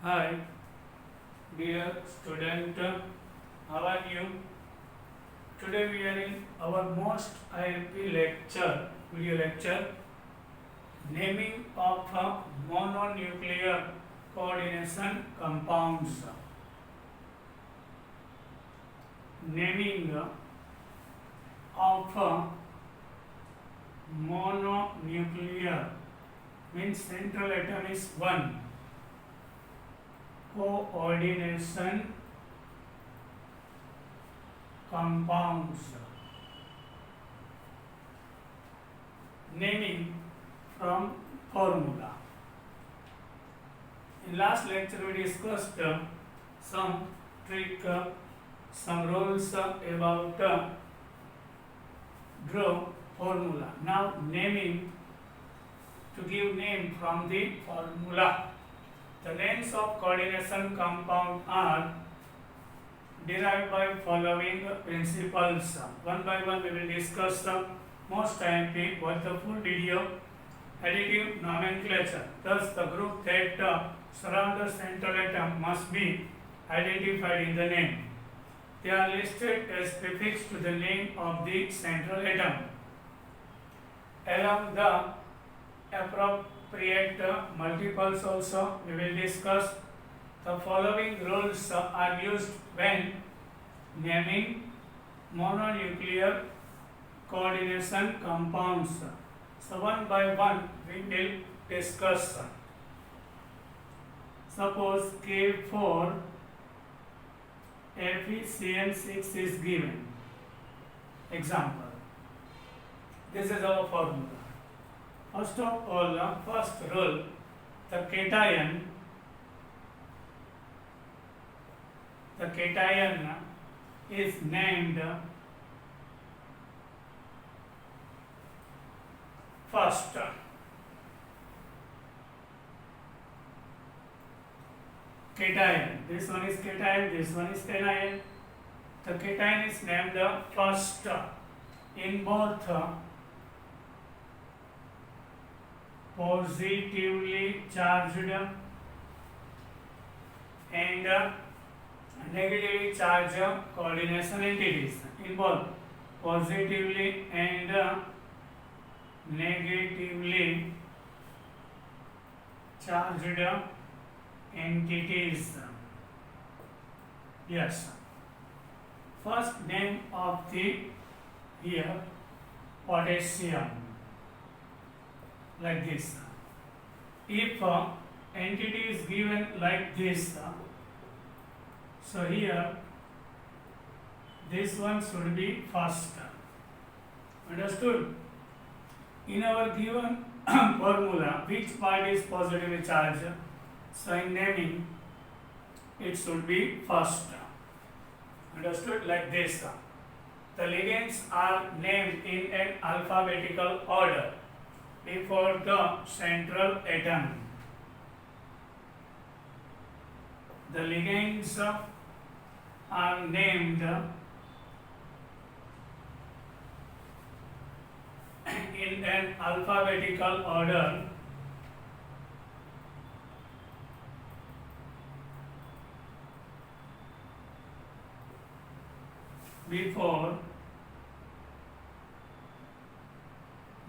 Hi, dear student, how are you? Today we are in our most IMP lecture, video lecture, naming of mononuclear coordination compounds. Naming of mononuclear means central atom is one. Coordination compounds. Naming from formula. In last lecture we discussed some trick, some rules about draw formula. Now naming, to give name from the formula. The names of coordination compound are derived by following principles. One by one we will discuss most IMP with the full video. Additive nomenclature. Thus the group that surround the central atom must be identified in the name. They are listed as prefix to the name of the central atom. Along the appropriate multiples also we will discuss. The following rules are used when naming mononuclear coordination compounds. So one by one we will discuss. Suppose K4 FeCN6 is given. Example. This is our formula. First of all, first rule, the cation is named first. Cation. This one is cation, this one is anion. The cation is named first in both positively charged and negatively charged coordination entities. In both positively and negatively charged entities. Yes. First name of the here potassium, like this. If entity is given like this, so here this one should be first. Understood? In our given formula, which part is positively charged? So in naming, it should be first. Understood? Like this. The ligands are named in an alphabetical order before the central atom. The ligands are named in an alphabetical order before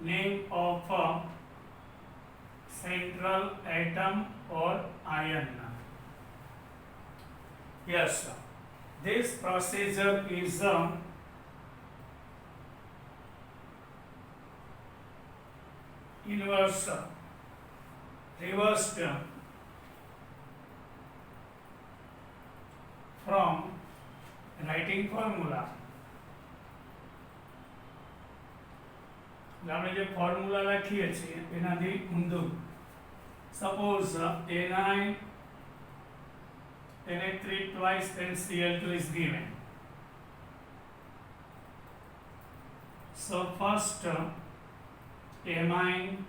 name of a central atom or ion. Yes, this procedure is inverse, reversed from writing formula. આપણે જે formula લખીએ છીએ એનાથી ઊંધું. Suppose A9 Na3 twice then Cl2 is given. So first amine,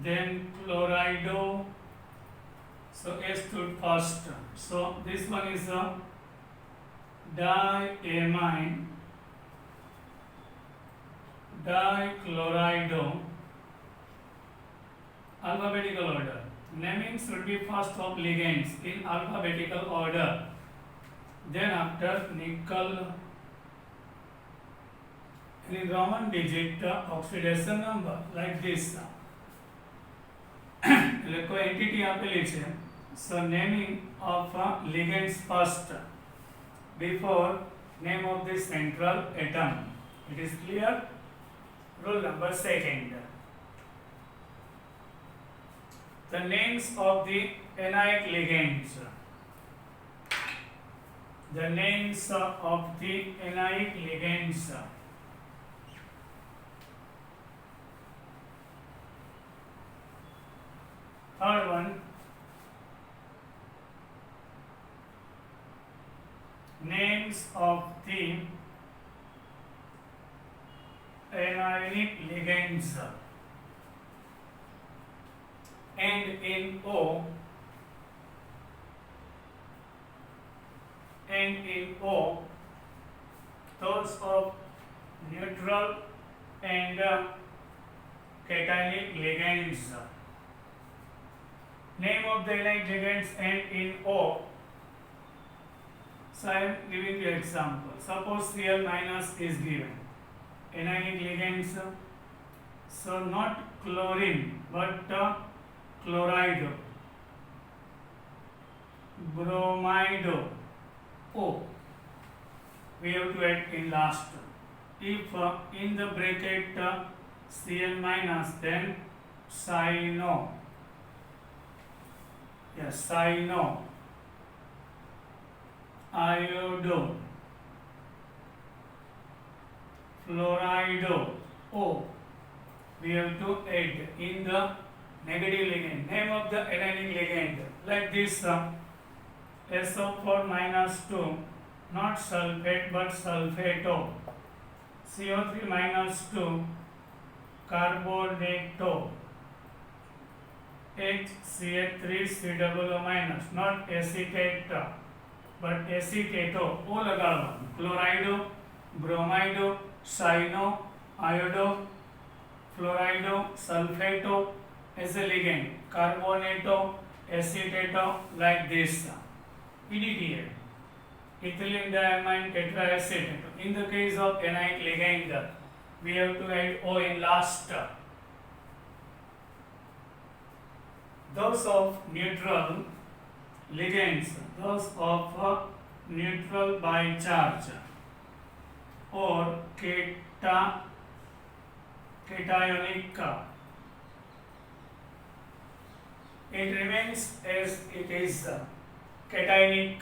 then chlorido. So A stood first. So this one is a diamine, dichlorido, alphabetical order. naming should be first of ligands in alphabetical order. Then after nickel in Roman digit oxidation number like this. એટલે કોઈ entity આપેલી છે, so naming of ligands first before name of the central atom. It is clear? Rule number second. The names of the anionic ligands. The names of the anionic ligands. Third one, names of the anionic ligands. End in O, those of neutral and cationic ligands. Name of the anionic ligands end in O. So I am giving you example. Suppose Cl minus is given. Anionic ligands, so not chlorine but chloride, bromide, O. We have to add in last. If in the bracket Cl minus, then cyano. Yes, cyano, iodo, fluorido, O. We have to add in the negative ligand. Name of the anionic ligand like this. SO4 minus 2, not sulfate but sulfato. CO3 minus 2, carbonato. HCl3COO minus, not acetate but acetato. O लगाड़ो. Chlorido, bromido, cyano, iodo, fluorido, sulfato as a ligand. Carbonato, acetato like this. EDTA, ethylene diamine tetraacetato. In the case of anionic ligand, we have to add O in last. Those of neutral ligands, those of neutral by charge or cationic, it remains as it is. Cationic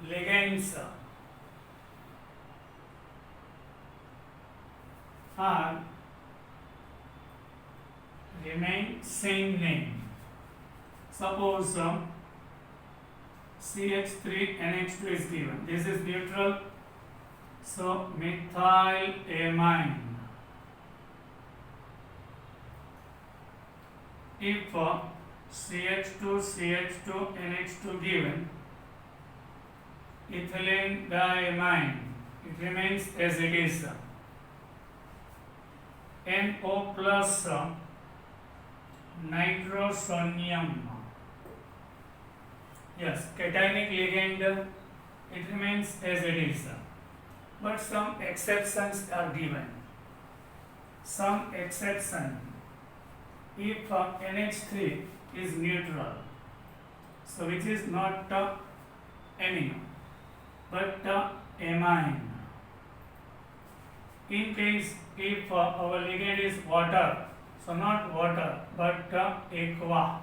ligands are remain same name. Suppose CH3NH2 is given. This is neutral, so methylamine. If CH2NH2 given, ethylene diamine, it remains as it is. NO plus nitrosonium. Yes, cationic ligand, it remains as it is. But some exceptions are given. Some exception. If NH3 is neutral, so which is not amine but amine. In case if our ligand is water, so not water but aqua.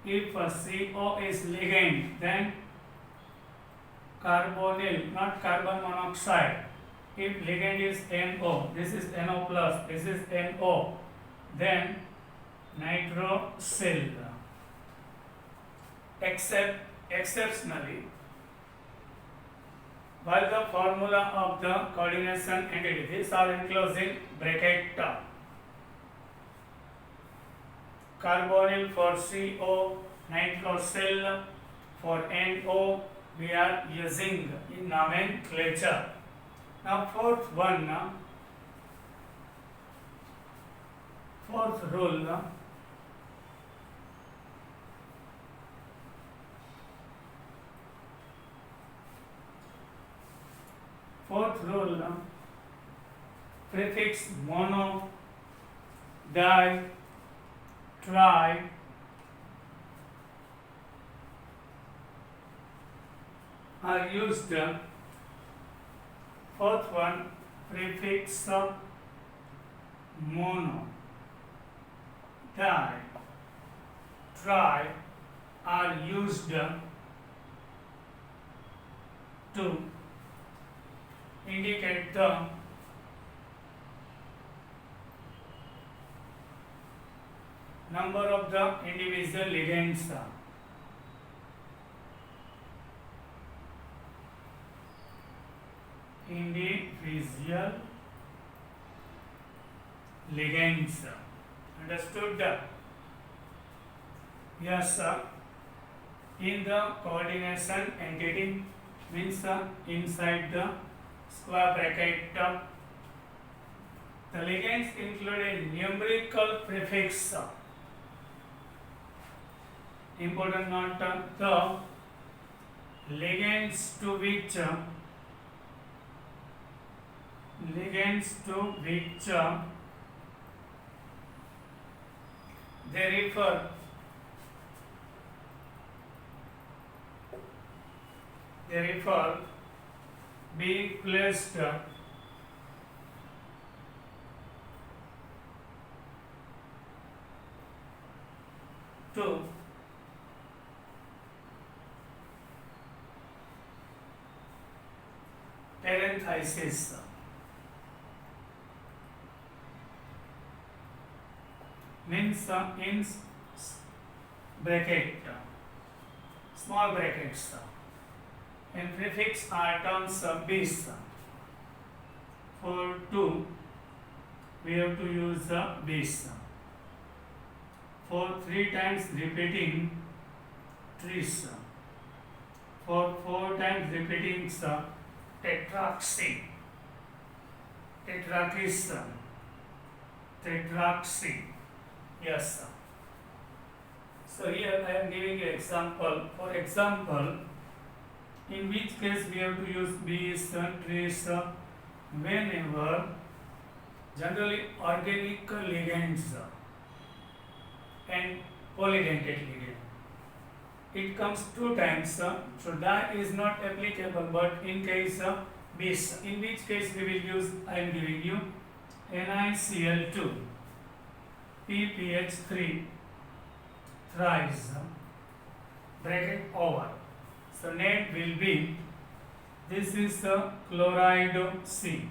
If CO is ligand, then carbonyl, not carbon monoxide. If ligand is NO, this is NO plus, this is NO, then nitrosyl. Exceptionally, while the formula of the coordination entity, these are enclosed in bracket. Carbonyl for CO, nitrosyl for NO, we are using in nomenclature. Now fourth rule, Fourth rule, prefix mono, di, tri are used. Fourth one, prefix mono, di, tri are used to indicate the number of the individual ligands. Individual ligands. Understood? Yes, sir. In the coordination entity means inside the square bracket, the ligands include a numerical prefix. Important note: the ligands to which they refer being placed to parenthesis. Means in bracket, small brackets, and prefix are terms bis. For 2 we have to use bis. For 3 times repeating tris. For 4 times repeating tetraxy, tetrakis, tetraxy. Yes, sir. So here I am giving an example. For example, in which case we have to use bis, tris, whenever generally organic ligands and polydentate ligand. It comes 2 times, so that is not applicable. But in case bis, in which case we will use, I am giving you NiCl2. PPH3 thrice, bracket over. So name will be, this is the chloride C.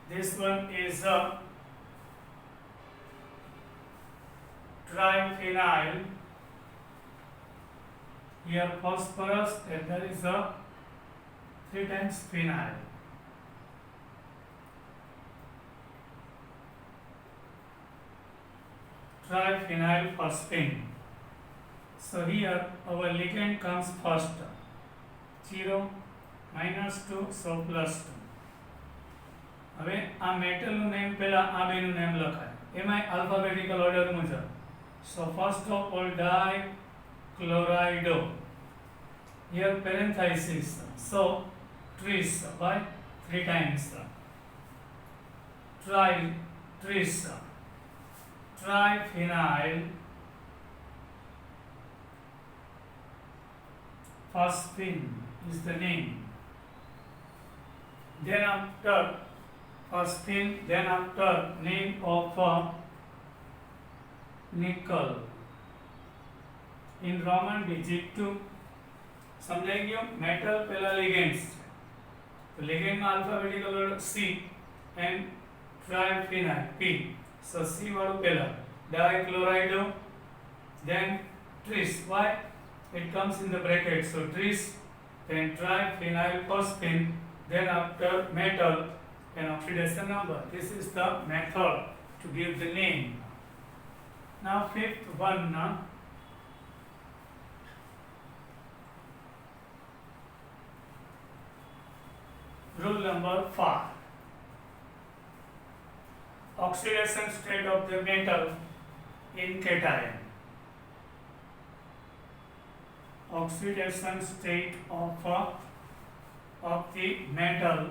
This one is a triphenyl. Here phosphorus, and there is a 3 times phenyl. Triphenyl phosphine. So here our ligand comes first, 0, -2, so +2. હવે આ મેટલનું name પહેલા આ બેનું name લખાય, એમાં alphabetical order મુજબ. So first of all dichlorido, here parenthesis, so tris by 3 times, tris, triphenyl phosphine is the name. Then after phosphine, then after name of nickel in Roman digit 2. समझाई गयो? Metal पहला ligands, तो ligand में alphabetical order C and triphenyl P. So C वालों पहला dichlorido, then tris. Why? It comes in the bracket. So tris, then triphenyl phosphine, then after metal and oxidation number. This is the method to give the name. Now fifth one, rule number 5. Oxidation state of the metal in cation. Oxidation state of of the metal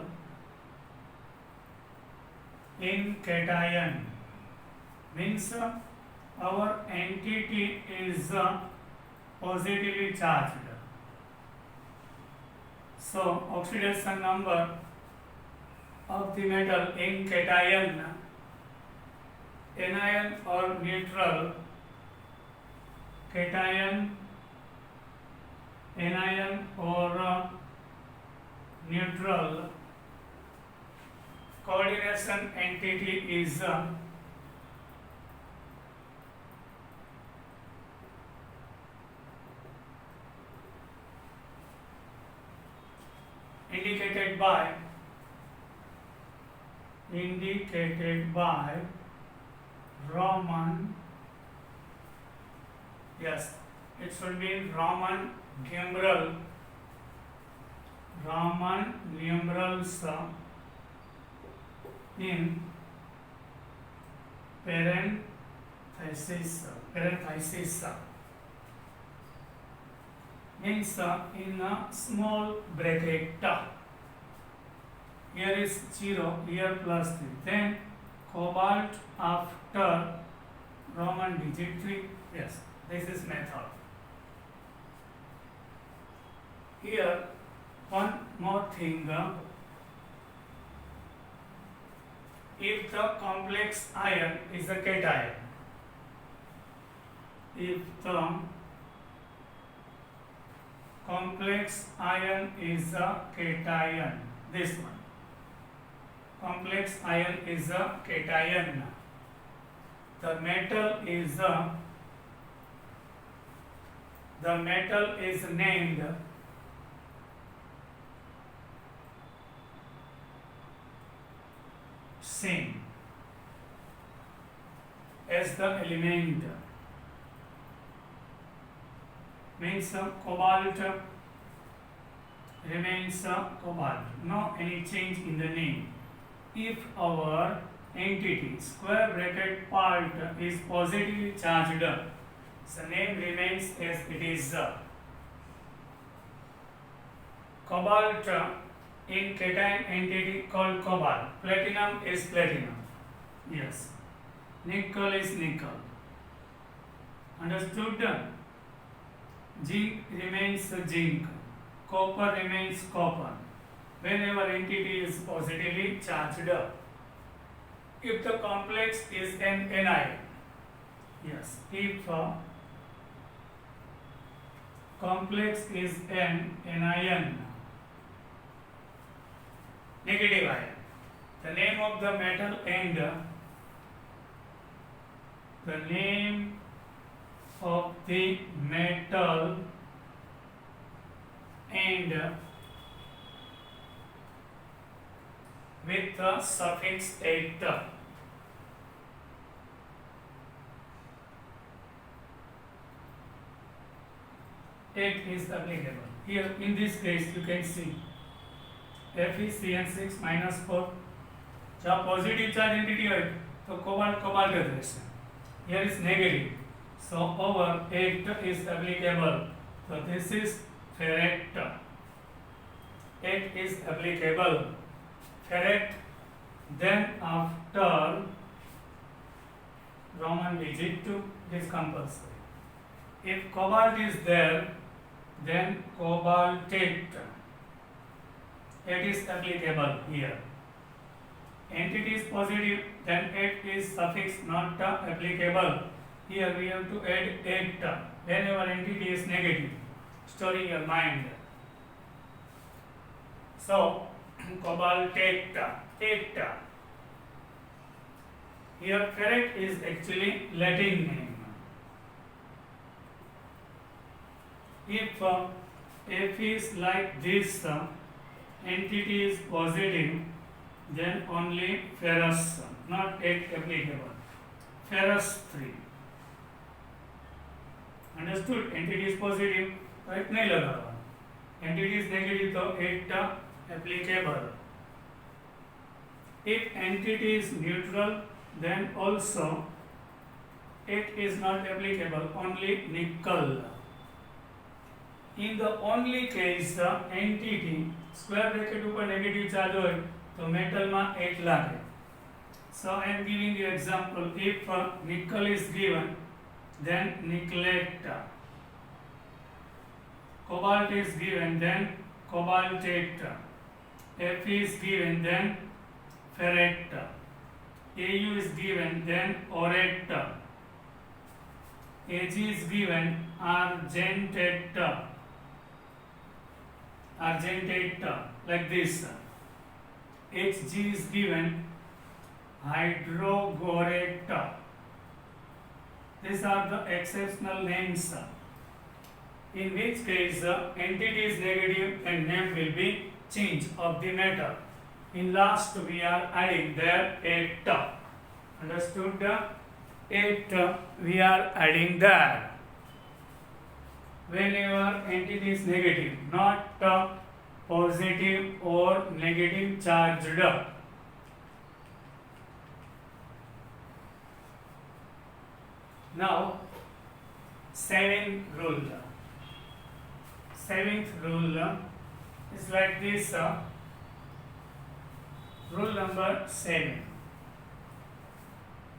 in cation means our entity is positively charged. So oxidation number of the metal in cation, anion or neutral, cation, anion or neutral coordination entity is indicated by Roman, yes, it should be Roman numerals in parenthesis means in a small bracket. Here is 0, here plus 3. Then cobalt after Roman digit 3. Yes, this is method. Here one more thing. If the complex ion is a cation, if the complex ion is a cation, this one, complex ion is a cation, the metal is named same as the element, means cobalt remains cobalt, no any change in the name. If our entity square bracket part is positively charged, the name remains as it is. Cobalt in cation entity called cobalt. Platinum is platinum. Yes. Nickel is nickel. Understood? Zinc remains zinc. Copper remains copper. Whenever entity is positively charged. If the complex is an anion. Yes. If complex is an anion, negative ion, the name of the metal and the name of the metal and with the suffix "ate", it is applicable. Here in this case you can see FeCN6 -4, जहाँ positive charge entity है तो cobalt cobalt रहશે. Here is negative, so our 8 is applicable. So this is ferrite. 8 is applicable. Ferrite. Then after Roman digit 2 is compulsory. If cobalt is there, then cobaltate. It is applicable here. Entity is positive, then 8 is suffix not applicable. Here we have to add 8 whenever entity is negative. Store in your mind. So cobaltate 8. Here ferrite is actually Latin name. If F is like this, entity is positive, then only ferrous, not 8 applicable. Ferrous 3. Understood? Entity is positive, तो 8 नहीं लगाना. Entity is negative, तो 8 applicable. If entity is neutral, then also 8 is not applicable, only nickel. in the only case the entity square bracket ઉપર negative charge હોય તો metal માં 8 લાગે. So I am giving you example. If nickel is given, then nickelate. Cobalt is given, then cobaltate. F is given, then ferrate. Au is given, then aurate. Ag is given, argentate. Like this. Hg is given, hydrogorate. These are the exceptional names. In which case entity is negative and name will be change of the metal. In last we are adding there 8. Understood? 8 we are adding there. Whenever entity is negative, not positive or negative charged. Now, seventh rule. Seventh rule is like this. Rule number 7.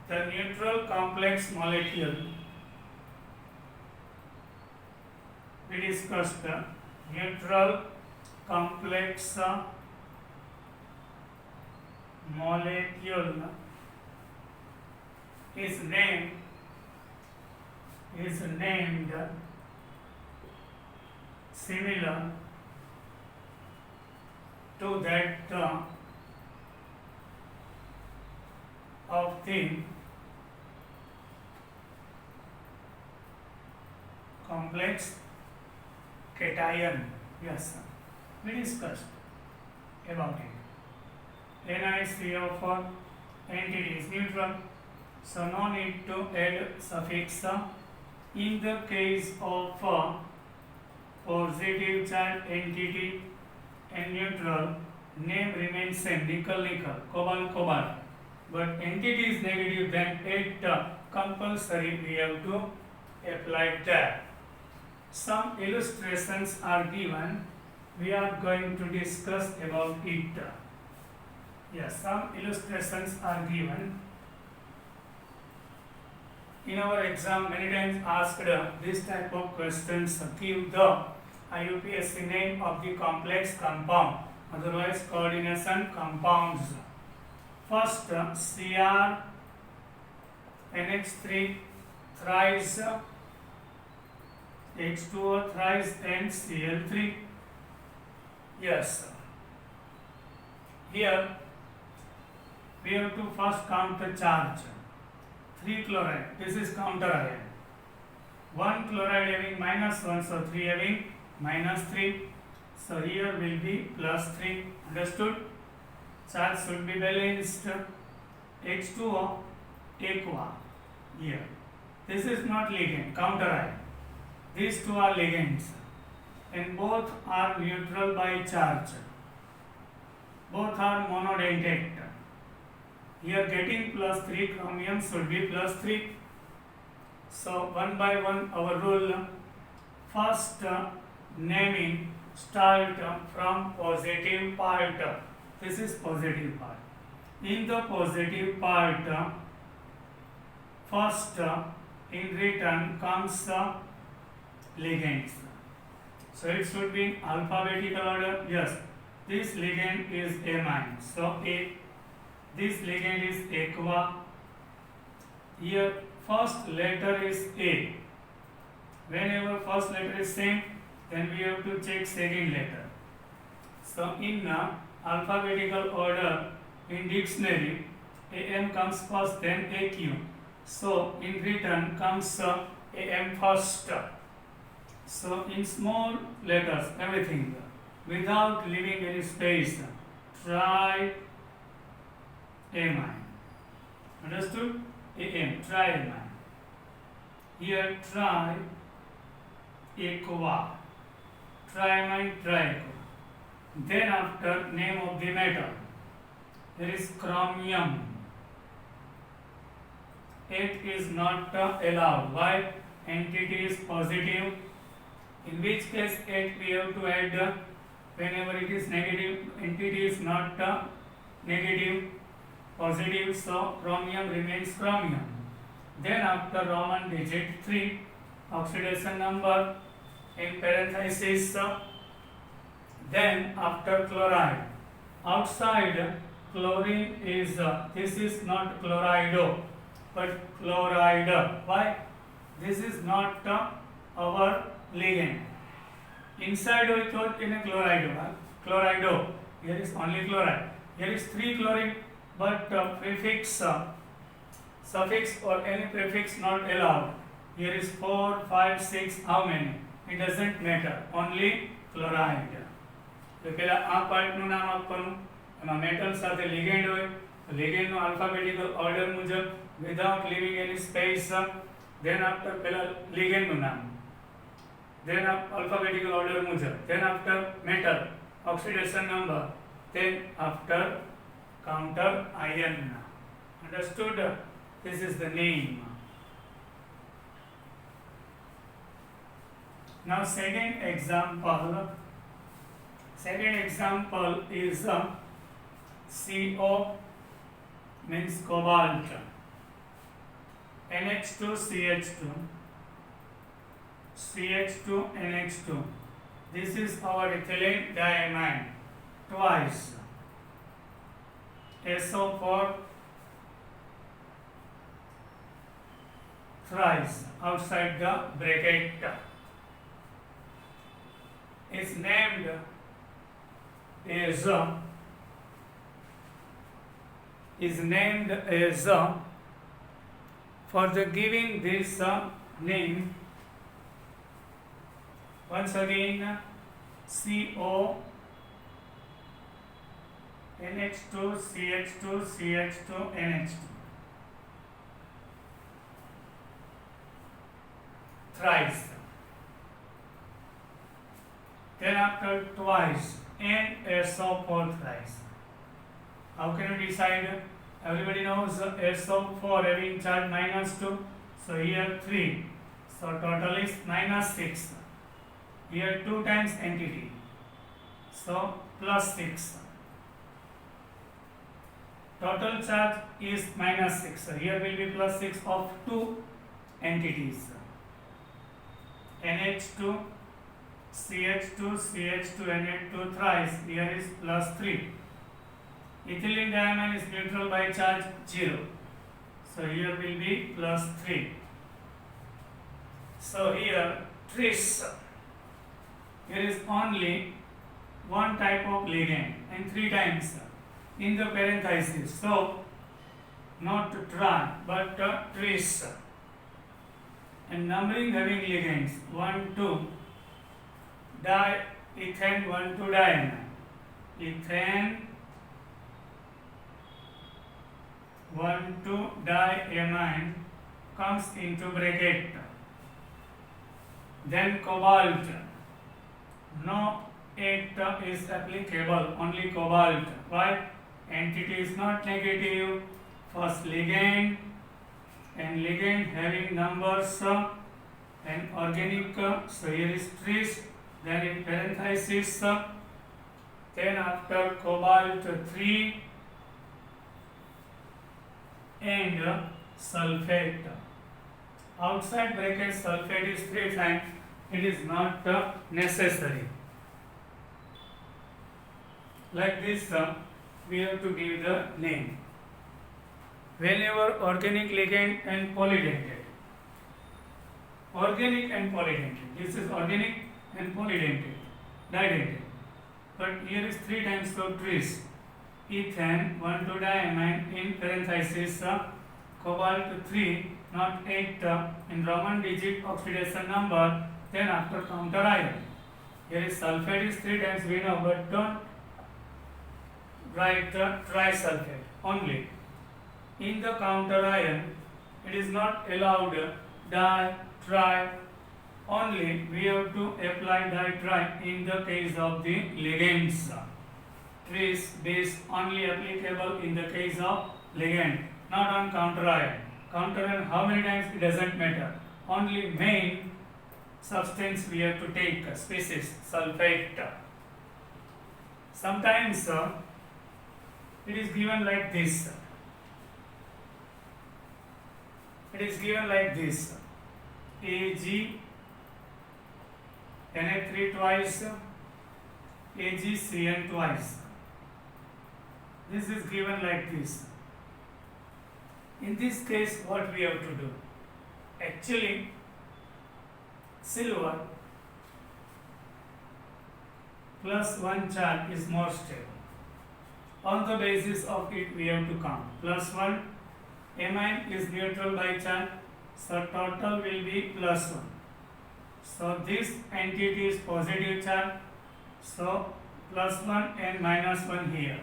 The neutral complex molecule. We discussed the neutral complex molecule is named similar to that of the complex cation. Yes, we discussed about it. NiCO4 entity is neutral, so no need to add suffix. In the case of positive charge entity and neutral, name remains same, nickel, cobalt. But entity is negative, then 8 compulsory we have to apply that. Some illustrations are given. We are going to discuss about it. Yes, some illustrations are given. In our exam, many times asked this type of questions. Give the IUPAC name of the complex compound, otherwise coordination compounds. First, Cr NH3 thrice H2O thrice and Cl3. Yes. Here we have to first count the charge. 3 chloride. This is counter ion. 1 chloride having -1, so 3 having -3. So here will be +3. Understood? Charge should be balanced. H2O aqua here. This is not ligand, counter ion. These two are ligands and both are neutral by charge. Both are monodentate. Here getting +3, chromium should be +3. So one by one our rule. First naming start from positive part. This is positive part. In the positive part, first in return comes ligands. So it should be in alphabetical order. Yes, this ligand is amine. So this ligand is aqua. Here first letter is A. Whenever first letter is same, then we have to check second letter. So in alphabetical order in dictionary, AM comes first, then AQ. So in return comes AM first. So in small letters, everything without leaving any space. Try amine. Understood? AM, triamine. Here try aqua. Triamine, triaqua. Then after name of the metal, there is chromium. It is not allowed. Why? Entity is positive In which case 8 we have to add whenever it is negative entity is not negative, positive, so chromium remains chromium. Then after Roman digit 3, oxidation number in parenthesis, then after chloride. Outside chlorine is, this is not chlorido but chloride. Why? This is not our ligand. Inside we thought in a chlorido, chlorido. Here is only chloride. Here is 3 chlorine, but prefix, suffix or any prefix not allowed. Here is 4, 5, 6, how many? It doesn't matter. Only chloride. તો પહેલા આ પાર્ટનું નામ આપવાનું, એમાં metal સાથે ligand હોય તો લિગેન્ડનું આલ્ફાબેટિકલ ઓર્ડર મુજબ without leaving any space, then after પહેલા લિગેન્ડનું નામ, ધેન આલ્ફાબેટિકલ ઓર્ડર મુજબ, then after metal oxidation number, then after counter ion. Understood? This is the name. Now second example is CO means cobalt, NH2 CH2, CH2 NH2. This is our ethylene diamine twice, SO4 thrice outside the bracket. Is named as for the giving this name, once again CO NH2 CH2 CH2 NH2 thrice, then after twice and SO4 thrice. How can you decide? Everybody knows SO4 having charge -2, so here 3, so total is -6. Here 2 times entity, so +6. Total charge is -6, so here will be +6 of 2 entities. NH2 CH2 CH2 NH2 thrice, here is +3. Ethylene diamine is neutral by charge 0, so here will be +3. So here tris, here is only one type of ligand and 3 times in the parenthesis, so not tri but tris, and numbering having ligands 1 2 diethane 1 2 diamine, ethane 1 2 diamine comes into bracket. Then cobalt, no 8 is applicable, only cobalt. Why? Entity is not negative, first ligand, and ligand having numbers and organic, so here is tris, then in parenthesis, then after cobalt 3 and sulfate. Outside bracket sulfate is 3 times, it is not necessary. Like this, we have to give the name. Whenever organic ligand and polydentate, organic and polydentate, this is organic and polydentate, didentate, but here is 3 times, so tris, ethane 1 2 diamine in parenthesis, cobalt 3 not 8 in Roman digit oxidation number, then after counter ion. Here is sulfate is 3 times, we know, but don't write the trisulfate only. In the counter ion, it is not allowed di, tri, only we have to apply di, tri in the case of the ligands. Tris, this only applicable in the case of ligand, not on counter ion. Counter ion how many times, it doesn't matter. Only main substance we have to take, species, sulfate. Sometimes it is given like this. It is given like this. Ag Na3 twice, AgCN twice. This is given like this. In this case, what we have to do? Actually, silver plus 1 charge is more stable. On the basis of it, we have to count. Plus 1, amine is neutral by charge, so total will be plus 1. So this entity is positive charge, so plus 1 and minus 1 here.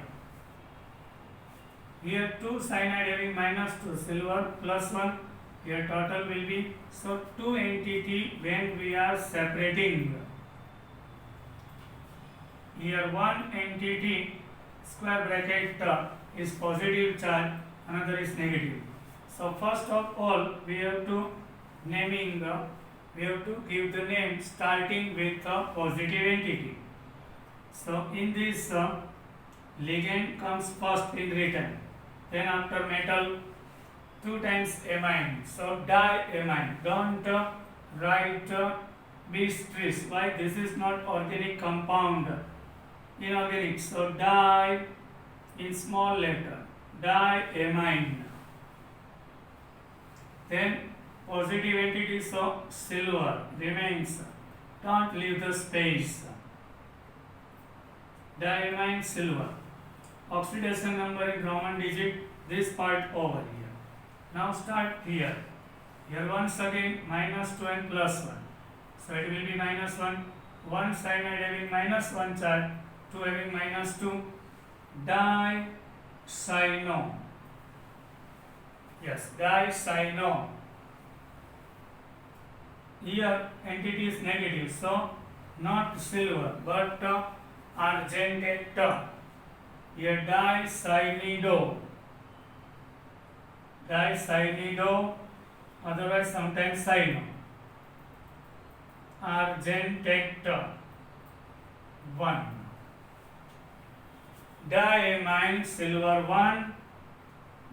Here 2 cyanide having minus 2, silver plus 1, here total will be, so 2 entity when we are separating. Here one entity square bracket is positive charge, another is negative. So first of all we have to we have to give the name starting with a positive entity. So in this ligand comes first in written, then after metal 2 times amine, so diamine. Don't write bis-tris. Why? This is not organic compound, inorganic. So di in small letter, diamine. Then positive entity, so silver remains. Don't leave the space. Diamine silver. Oxidation number in Roman digit, this part over here. Now start here. Here once again minus 2 and plus 1. So it will be minus 1. One cyanide having minus 1 charge, 2 having minus 2. Dicyano. Yes, dicyano. Here entity is negative, so not silver but argentate. Here dicynido. Dicynido, otherwise sometimes cyno. Argentate 1. Diamine silver 1.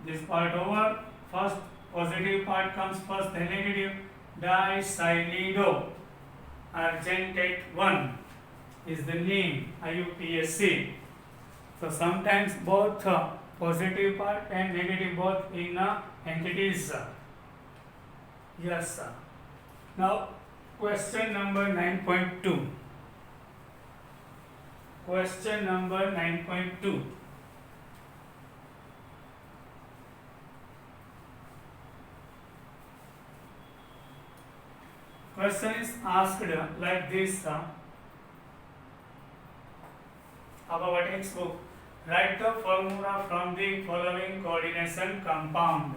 This part over. First positive part comes first, then negative. Dicynido argentate 1 is the name, IUPAC. So sometimes both positive part and negative both in entities. Yes, sir. Now question number 9.2. Question number 9.2. Question is asked like this of our textbook. Write the formula from the following coordination compound.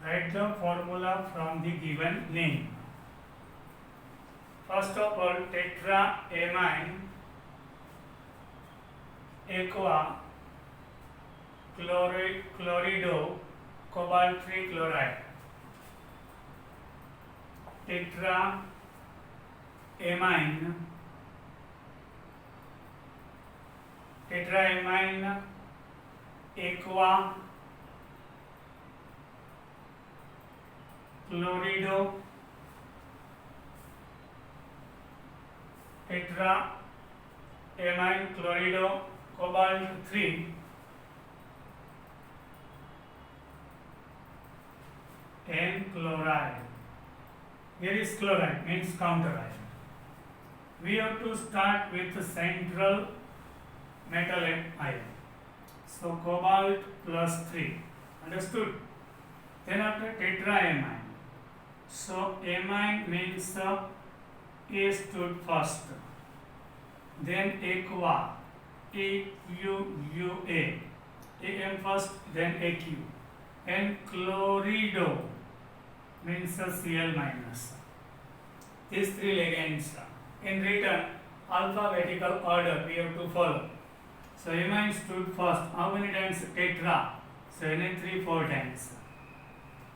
Write the formula from the given name. First of all, tetraamine aqua chlorido cobalt 3 chloride. Tetraamine aqua chlorido tetraamine chlorido cobalt 3 and chloride. Here is chloride, means counter ion. We have to start with the central metal ion. So cobalt plus 3. Understood? Then after tetraamine. So amine means A stood first. Then aqua, AQUA. AM first, then AQ. And chlorido means Cl minus. These three ligands in written alphabetical order we have to follow. So amine stood first. How many times? Tetra. So Na3 4 times.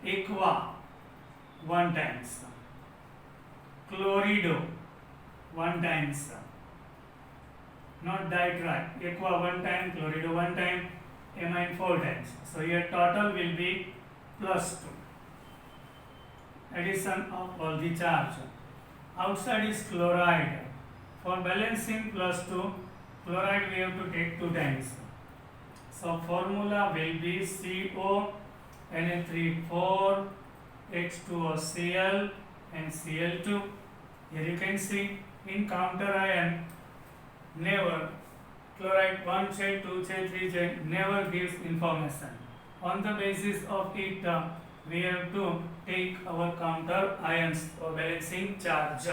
Aqua 1 times. Chlorido 1 times. Not ditri. Aqua 1 time, chlorido 1 time, amine 4 times. So your total will be plus 2. Addition of all the charge. Outside is chloride. For balancing plus 2, chloride we have to take 2 times. So formula will be CO Na3 H2OCl and Cl2. Here you can see in counter ion never chloride 1 chain, 2 chain, 3 chain never gives information. On the basis of it we have to take our counter ions for balancing charge.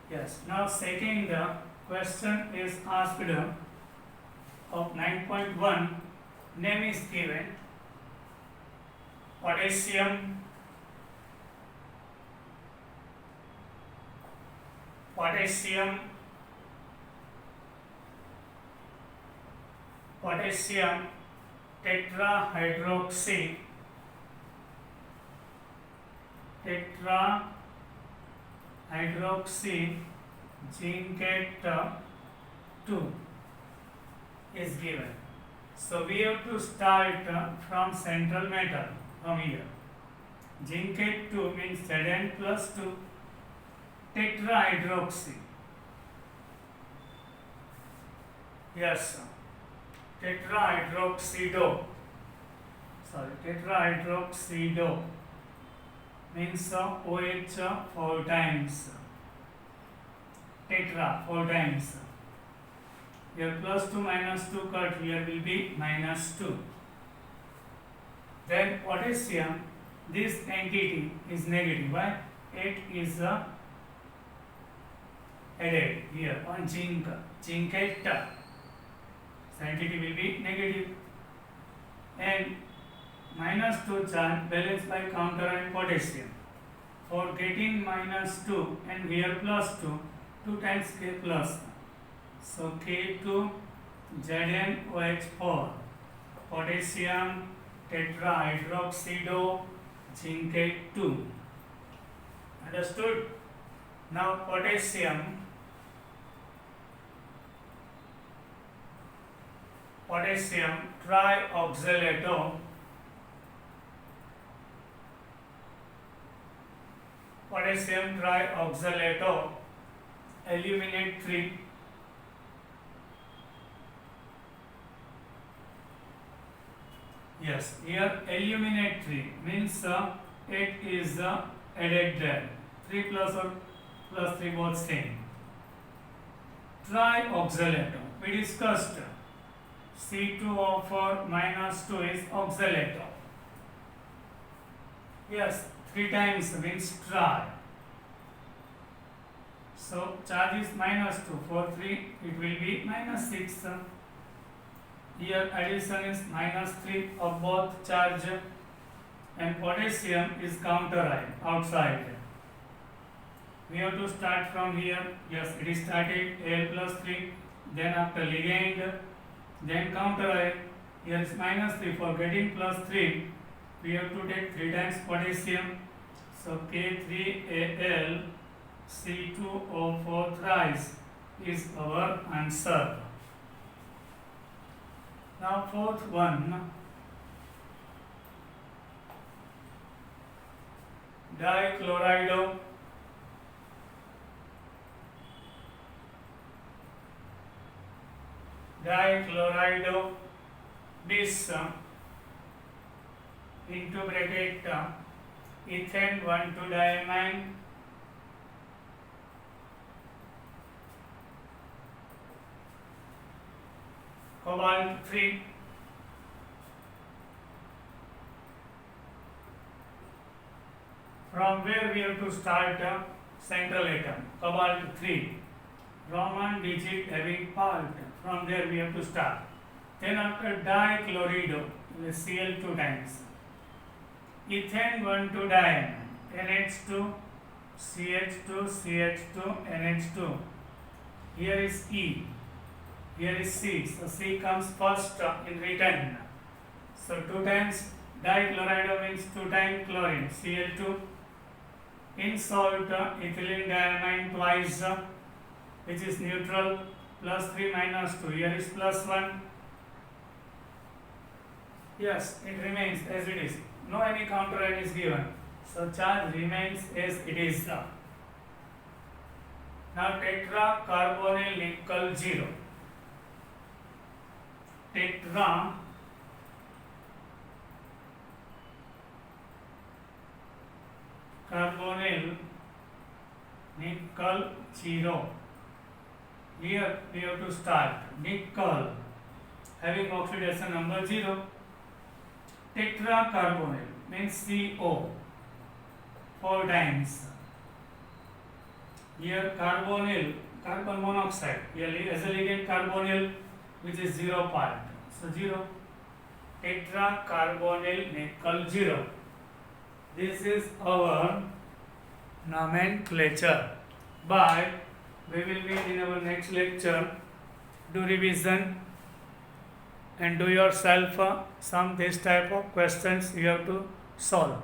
Yes. Now second question is asked of 9.1. Name is given potassium, potassium tetrahydroxy zincate 2 is given. So we have to start from central metal from here. Zincate 2 means Zn plus 2. Tetrahydroxy. Yes. Tetrahydroxido means OH 4 times. Tetra 4 times. Here plus 2 minus 2 cut, here will be minus 2. Then potassium, this entity is negative. Why? It is added here on zinc. Zincate. So entity will be negative. And minus 2 charge balanced by counter ion potassium. For getting minus 2 and here plus 2, 2 times K plus. So K2 ZnOH4 potassium tetrahydroxido zincate 2. Understood? Now potassium trioxalato aluminate 3 Yes, here aluminate 3 means it is added there. 3 plus 3 both same. Trioxalato. We discussed C2O4 minus 2 is oxalato. Yes, 3 times means tri. So charge is minus 2. For 3 it will be minus 6. Here addition is minus 3 of both charge, and potassium is counter ion outside. We have to start from here. Yes, it is started Al plus 3, then after ligand, then counter ion. Here is minus 3. For getting plus 3, we have to take 3 times potassium. So K3Al C2O4 thrice is our answer. Now fourth one, dichlorido bis into bracket ethane 1,2-diamine cobalt 3 from where we have to start central atom cobalt 3 Roman digit having part, from there we have to start. Then after dichlorido Cl2 times ethane 1,2-diamine NH2 CH2 CH2 NH2. Here is E. Here is C. So C comes first in written. So 2 times dichloride means 2 times chlorine, Cl2. In salt, ethylene diamine twice, which is neutral, plus 3 minus 2. Here is plus 1. Yes, it remains as it is. No any counter ion is given. So charge remains as it is. Now tetracarbonyl nickel 0. Carbonyl nickel 0. Here we have to start. Nickel having oxidation number 0. Tetracarbonyl means CO 4 times. Here carbonyl, carbon monoxide. Here as a ligand carbonyl, which is 0 part. So 0. Tetracarbonyl nickel 0. This is our nomenclature. But we will meet in our next lecture. Do revision and do yourself some this type of questions you have to solve.